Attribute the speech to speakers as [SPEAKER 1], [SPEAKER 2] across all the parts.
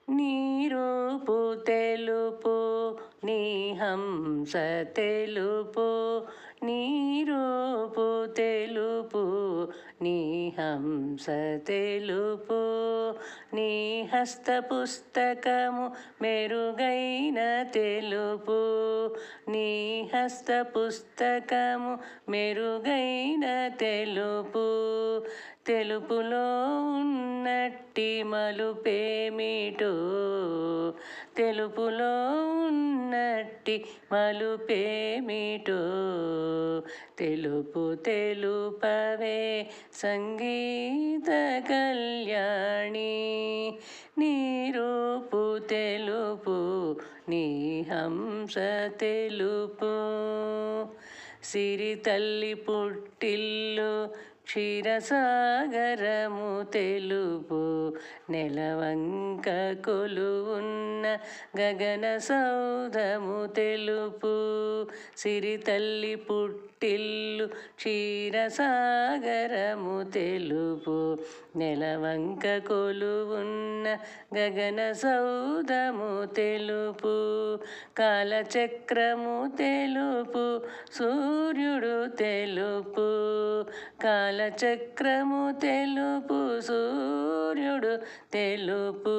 [SPEAKER 1] నీ రూపు తెలుపు నీ హంస తెలుపు నీ రూపు తెలుపు నీ హంస తెలుపు నీ హస్త పుస్తకము మెరుగైన తెలుపు నీ హస్త పుస్తకము మెరుగైన తెలుపు తెలుపులో ఉన్నట్టి మలుపేమిటో తెలుపులో ఉన్నట్టి మలుపేమిటో తెలుపు తెలుపవే సంగీత కళ్యాణి నీ రూపు తెలుపు నీ హంస తెలుపు సిరి తల్లి పుట్టిల్లు క్షీరసాగరము తెలుపు నెలవంక కొలువున్న గగన సౌధము తెలుపు సిరి తల్లి పుట్టిల్లు క్షీరసాగరము తెలుపు నెలవంక కొలువున్న గగన సౌధము తెలుపు కాలచక్రము తెలుపు సూర్యుడు తెలుపు కాలచక్రము తెలుపు సూర్యుడు తెలుపు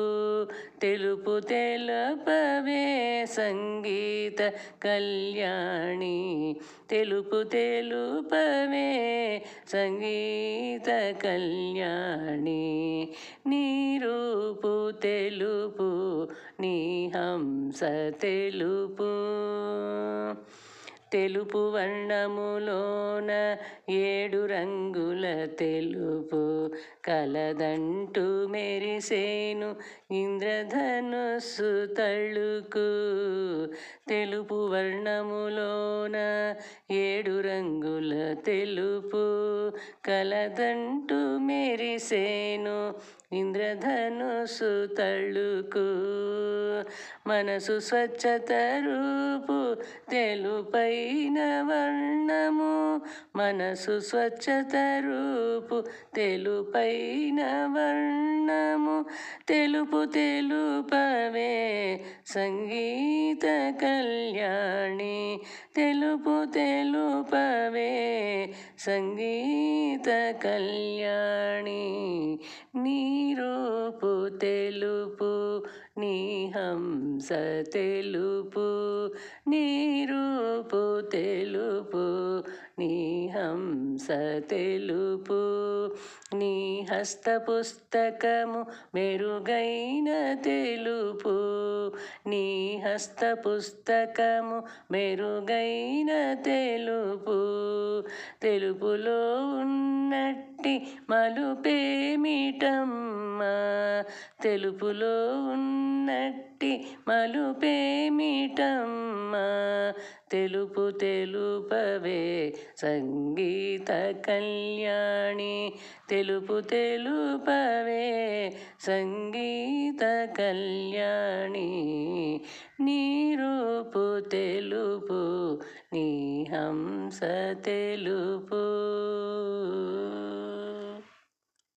[SPEAKER 1] తెలుపు తెలుపవే సంగీత కళ్యాణి తెలుపు తెలుపవే సంగీత కళ్యాణి నీ రూపు తెలుపు నీ హంస తెలుపు తెలుపు వర్ణములోన 7 రంగుల తెలుపు కలదంటూ మెరిసేను ఇంద్రధనుస్సు తళుకు తెలుపు వర్ణములోన 7 రంగుల తెలుపు కలదంటూ మెరిసేను ఇంద్రధనుస్సు తళుకు మనసు స్వచ్ఛత రూపు తెలుపైన వర్ణము మనసు స్వచ్ఛత రూపు తెలుపైన వర్ణము తెలుపు తెలుపవే సంగీత కళ్యాణి తెలుపు తెలుపవే సంగీత కళ్యాణి నీ రూపు తెలుపు నీ హంస తెలుపు నీ రూపు తెలుపు నీ హంస తెలుపు నీ హస్త పుస్తకము మెరుగైన తెలుపు నీ హస్త పుస్తకము మెరుగైన తెలుపు తెలుపులో ఉన్నట్టి మలుపేమిటమ్మా తెలుపులో ఉన్నట్టి మలుపేమిటమ్మా తెలుపు తెలుపవే సంగీత కళ్యాణి తెలుపు తెలుపవే సంగీత కళ్యాణి నీ రూపు తెలుపు నీ హంస తెలుపు